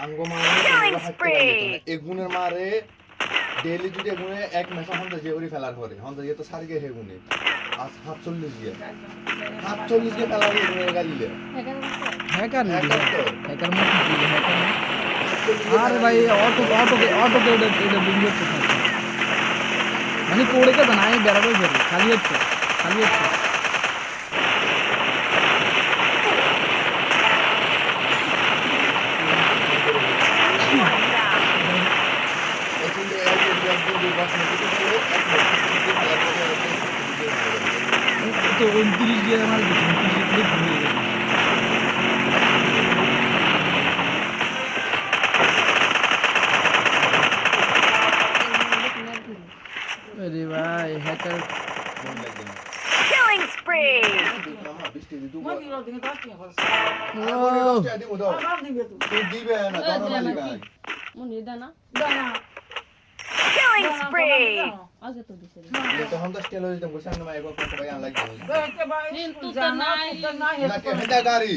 আঙ্গো মারে এগুনের মারে ডেইলি যদি এগুনে এক মাসে হন্তা যে ওরি ফেলার করে হন্তা যে তো সারগে হেগুনে আজ 47 গিয়া 47 গিয়া ফেলার এগুনে গালিলে হ্যাকার হ্যাকার মত দিলে হ্যাকার আরে ভাই অটো এটা বিল করতে থাকে মানে কোড়ে কে বানায় বেরাবে বের খালি হচ্ছে তো 29 দিয়ে আমার 29 দিয়ে ঘুরে গেল अरे भाई hacker Killing spree. Killing spree. গাড়ি